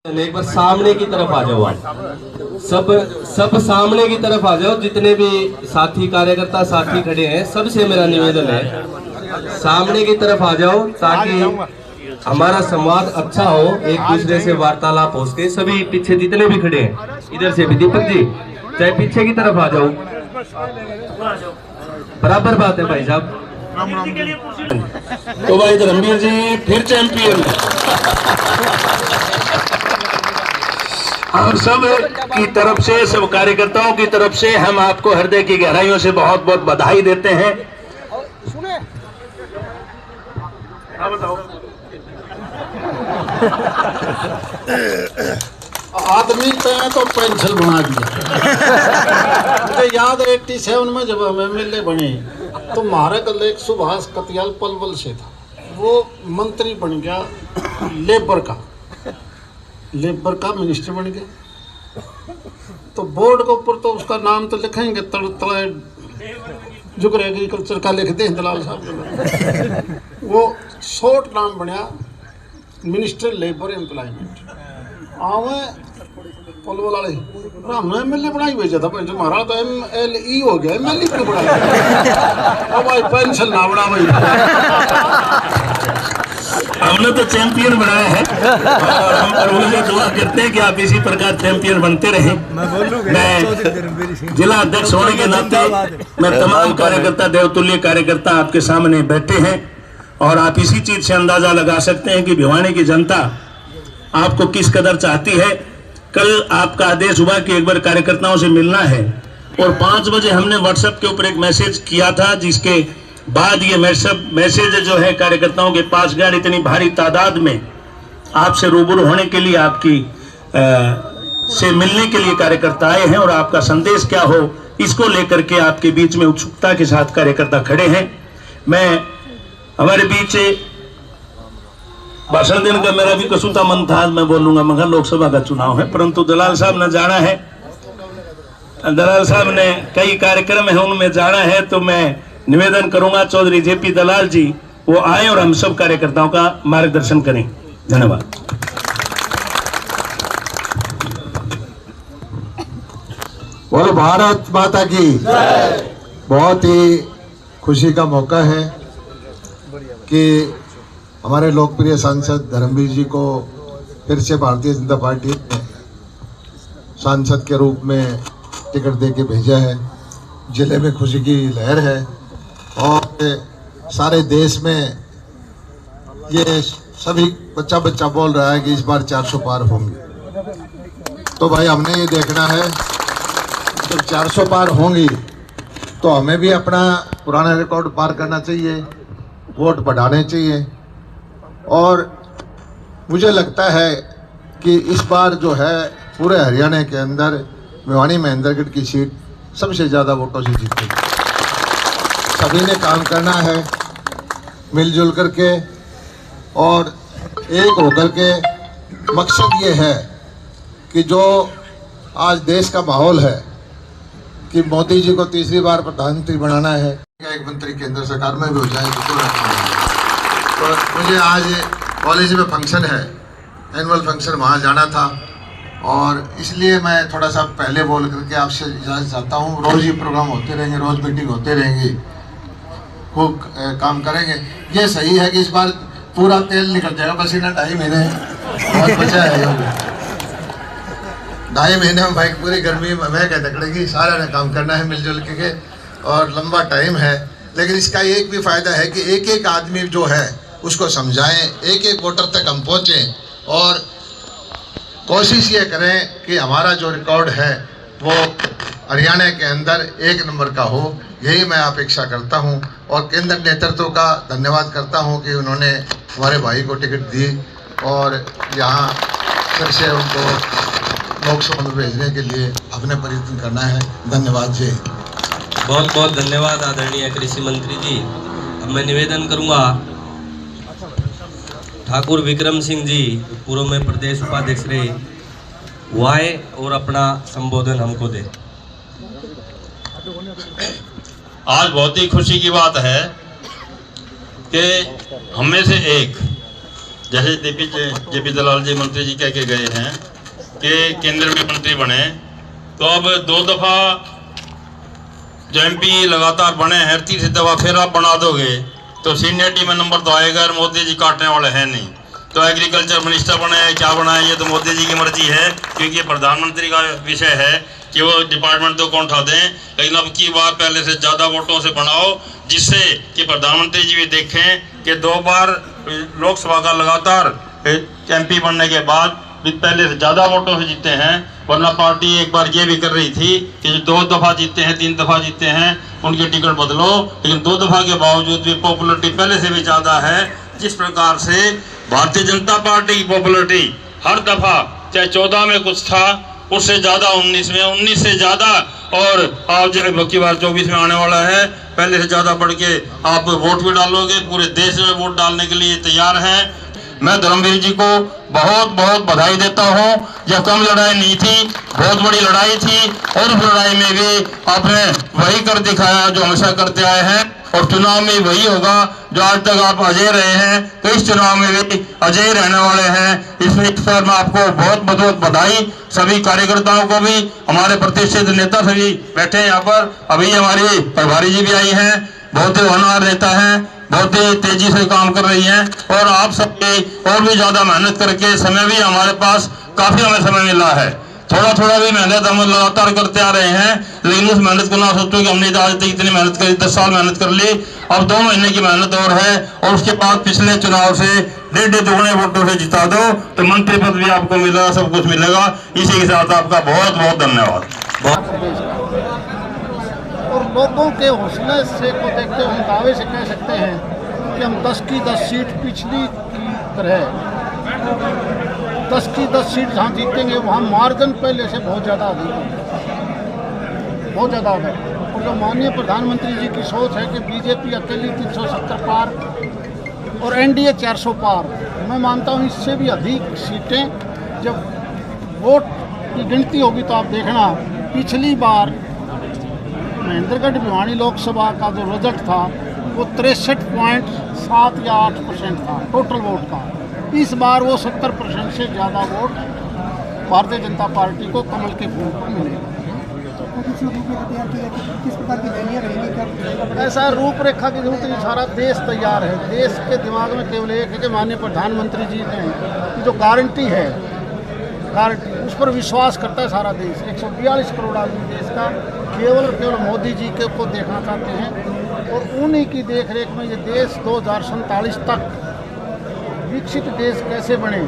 एक बार सामने की तरफ आ जाओ आप। सब सामने की तरफ आ जाओ। जितने भी साथी कार्यकर्ता साथी खड़े हैं सबसे मेरा निवेदन है सामने की तरफ आ जाओ ताकि हमारा संवाद अच्छा हो, एक दूसरे से वार्तालाप हो सके। सभी पीछे जितने भी खड़े हैं इधर से भी दीपक जी चाहे पीछे की तरफ आ जाओ, बराबर बात है भाई साहब। तो भाई धर्मवीर जी फिर चैंपियन। हम सब की तरफ से, सब कार्यकर्ताओं की तरफ से हम आपको हृदय की गहराइयों से बहुत बहुत बधाई देते हैं। आदमी पे तो पेंशन बना दिया। मुझे याद है 87 में जब हम MLA बने तो हमारा कल एक सुभाष कतियाल पलवल से था, वो मंत्री बन गया लेबर का मिनिस्टर बन गया। तो बोर्ड के ऊपर तो उसका नाम तो लिखेंगे तड़तड़े जुगर एग्रीकल्चर का लिख दे दलाल साहब। वो शॉर्ट नाम बनया मिनिस्टर लेबर एम्प्लॉयमेंट। आवे पलवल वाले हमने MLA बनाई भेजा था, जो हमारा तो MLE हो गया, MLE क्यों बनाया? अब भाई पेंशन ना बना भाई। हमने तो चैंपियन बनाया है और हम प्रभु से दुआ करते हैं कि आप इसी प्रकार चैंपियन बनते रहें। मैं जिला अध्यक्ष होने के नाते मैं तमाम कार्यकर्ता, देवतुल्य कार्यकर्ता आपके सामने बैठे हैं और आप इसी चीज से अंदाजा लगा सकते हैं कि भिवानी की जनता आपको किस कदर चाहती है। कल आपका आदेश हुआ कि एक बार कार्यकर्ताओं से मिलना है और 5 बजे हमने व्हाट्सएप के ऊपर एक मैसेज किया था, जिसके बाद ये मैसेज जो है कार्यकर्ताओं के पास गया। इतनी भारी तादाद में आपसे रूबरू होने के लिए, आपकी से मिलने के लिए कार्यकर्ता आए हैं और आपका संदेश क्या हो इसको लेकर के आपके बीच में उत्सुकता के साथ कार्यकर्ता खड़े हैं। मैं हमारे बीच भाषण देने का मेरा भी कसूता मन था, मैं बोलूंगा मगर लोकसभा का चुनाव है, परंतु दलाल साहब ने जाना है, दलाल साहब ने कई कार्यक्रम है उनमें जाना है, तो मैं निवेदन करूंगा चौधरी JP दलाल जी वो आए और हम सब कार्यकर्ताओं का मार्गदर्शन करें। धन्यवाद। बोलो भारत माता की। बहुत ही खुशी का मौका है कि हमारे लोकप्रिय सांसद धर्मवीर जी को फिर से भारतीय जनता पार्टी ने सांसद के रूप में टिकट दे के भेजा है। जिले में खुशी की लहर है और सारे देश में ये सभी बच्चा बोल रहा है कि इस बार 400 पार होंगे। तो भाई हमने ये देखना है जब 400 पार होंगी तो हमें भी अपना पुराना रिकॉर्ड पार करना चाहिए, वोट बढ़ाने चाहिए। और मुझे लगता है कि इस बार जो है पूरे हरियाणा के अंदर भिवानी महेंद्रगढ़ की सीट सबसे ज़्यादा वोटों से जीतेगी। सभी ने काम करना है मिलजुल करके और एक होकर के। मकसद ये है कि जो आज देश का माहौल है कि मोदी जी को तीसरी बार प्रधानमंत्री बनाना है, एक मंत्री केंद्र सरकार में भी हो जाए तो मुझे आज कॉलेज में फंक्शन है, एनुअल फंक्शन, वहाँ जाना था और इसलिए मैं थोड़ा सा पहले बोल करके आपसे इजाज़त चाहता हूँ। रोज़ ही प्रोग्राम होते रहेंगे, रोज़ मीटिंग होते रहेंगी, खूब काम करेंगे। ये सही है कि इस बार पूरा तेल निकल जाएगा, पसीना 2.5 महीने बहुत बचा है। 2.5 महीने में भाई पूरी गर्मी में क्या तकड़ेगी, सारा ने काम करना है मिलजुल के और लंबा टाइम है। लेकिन इसका एक भी फ़ायदा है कि एक एक आदमी जो है उसको समझाएं, एक एक वोटर तक हम पहुँचें और कोशिश ये करें कि हमारा जो रिकॉर्ड है वो हरियाणा के अंदर 1 नंबर का हो। यही मैं अपेक्षा करता हूं और केंद्र नेतृत्व का धन्यवाद करता हूं कि उन्होंने हमारे भाई को टिकट दी और यहाँ फिर से उनको लोकसभा में भेजने के लिए अपने प्रयत्न करना है। धन्यवाद जी। बहुत बहुत धन्यवाद आदरणीय कृषि मंत्री जी। अब मैं निवेदन करूंगा ठाकुर विक्रम सिंह जी पूर्व में प्रदेश उपाध्यक्ष रहे, वो आए और अपना संबोधन हमको दे। आज बहुत ही खुशी की बात है कि हम में से एक जैसे जेपी दलाल जी मंत्री जी कह के गए हैं कि केंद्र में मंत्री बने, तो अब 2 दफ़ा जो MP लगातार बने हैं, तीसरी दफ़ा फिर आप बना दोगे तो सीनियरिटी में नंबर तो आएगा और मोदी जी काटने वाले हैं नहीं। तो एग्रीकल्चर मिनिस्टर बनाए क्या बनाए ये तो मोदी जी की मर्जी है, क्योंकि ये प्रधानमंत्री का विषय है कि वो डिपार्टमेंट तो कौन उठा दें। लेकिन अब की बार पहले से ज़्यादा वोटों से बनाओ, जिससे कि प्रधानमंत्री जी भी देखें कि 2 बार लोकसभा का लगातार MP बनने के बाद भी पहले से ज़्यादा वोटों से जीते हैं। वरना पार्टी एक बार ये भी कर रही थी कि जो 2 दफ़ा जीते हैं 3 दफ़ा जीते हैं उनकी टिकट बदलो, लेकिन 2 दफ़ा के बावजूद भी पॉपुलरिटी पहले से भी ज़्यादा है। जिस प्रकार से भारतीय जनता पार्टी की पॉपुलरिटी हर दफ़ा चाहे 14 में कुछ था, उससे ज़्यादा 19 में, 19 से ज़्यादा, और आप जो की बार 24 में आने वाला है, पहले से ज़्यादा बढ़ के आप वोट भी डालोगे। पूरे देश में वोट डालने के लिए तैयार हैं। मैं धर्मवीर जी को बहुत बहुत बधाई देता हूं। यह कम लड़ाई नहीं थी, बहुत बड़ी लड़ाई थी, और उस लड़ाई में भी आपने वही कर दिखाया जो हमेशा करते आए हैं, और चुनाव में वही होगा जो आज तक आप अजय रहे हैं, तो इस चुनाव में भी अजय रहने वाले हैं। इसमें इस पर मैं आपको बहुत बहुत बधाई, सभी कार्यकर्ताओं को भी, हमारे प्रतिष्ठित नेता सभी बैठे हैं यहाँ पर, अभी हमारी प्रभारी जी भी आई हैं, बहुत ही होनहार नेता हैं, बहुत ही तेजी से काम कर रही हैं, और आप सबके और भी ज्यादा मेहनत करके, समय भी हमारे पास काफी हमें समय मिला है, थोड़ा थोड़ा भी मेहनत हम लगातार करते आ रहे हैं, लेकिन उस मेहनत को ना सोचो कि हमने आज तक इतनी मेहनत करी, 10 साल मेहनत कर ली, अब 2 महीने की मेहनत और है, और उसके बाद पिछले चुनाव से 1.5 दुगने वोटों से जिता दो तो मंत्री पद भी आपको मिलेगा, सब कुछ मिलेगा। इसी के साथ आपका बहुत बहुत धन्यवाद। और लोगों के हौसले से को देखते हुए हम दावे से कह सकते हैं कि हम 10 की 10 सीट पिछली की तरह 10 की 10 सीट जहाँ जीतेंगे वहाँ मार्जिन पहले से बहुत ज़्यादा अधिक है, बहुत ज़्यादा अधिक। और जो माननीय प्रधानमंत्री जी की सोच है कि बीजेपी अकेली 370 पार और NDA 400 पार, मैं मानता हूँ इससे भी अधिक सीटें जब वोट की गिनती होगी तो आप देखना, पिछली बार महेंद्रगढ़ भिवानी लोकसभा का जो रिजल्ट था वो 63.7 या 8% था टोटल वोट का। इस बार वो 70% से ज़्यादा वोट भारतीय जनता पार्टी को कमल के फूल पर मिलेगा। ऐसा रूपरेखा की जरूरत नहीं, सारा देश तैयार है। देश के दिमाग में केवल एक है कि माननीय प्रधानमंत्री जी ने जो गारंटी है, गारंटी उस पर विश्वास करता है सारा देश। 142 करोड़ आदमी देश का केवल और केवल मोदी जी के को देखना चाहते हैं, और उन्हीं की देखरेख में ये देश 2047 तक विकसित देश कैसे बने,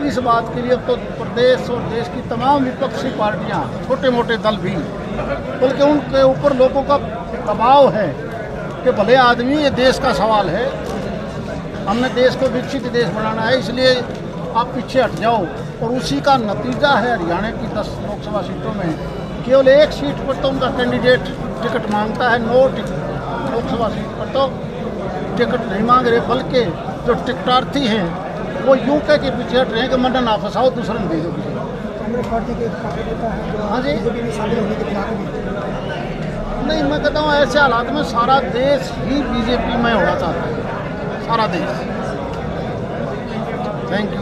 इस बात के लिए अब तो प्रदेश और देश की तमाम विपक्षी पार्टियां, छोटे मोटे दल भी, बल्कि उनके ऊपर लोगों का दबाव है कि भले आदमी ये देश का सवाल है, हमने देश को विकसित देश बनाना है, इसलिए आप पीछे हट जाओ। और उसी का नतीजा है हरियाणा की 10 लोकसभा सीटों में केवल 1 सीट पर तो उनका कैंडिडेट टिकट मांगता है, 9 लोकसभा सीट पर तो टिकट नहीं मांग रहे, बल्कि जो टिकटार्थी हैं वो यूं कह के पीछे हट रहे हैं कि मना ना फंसाओ, दूसरे में भेजो किसी। हाँ जी, नहीं मैं कहता हूँ ऐसे हालात में सारा देश ही बीजेपी में होना चाहता है, सारा देश। Thank you.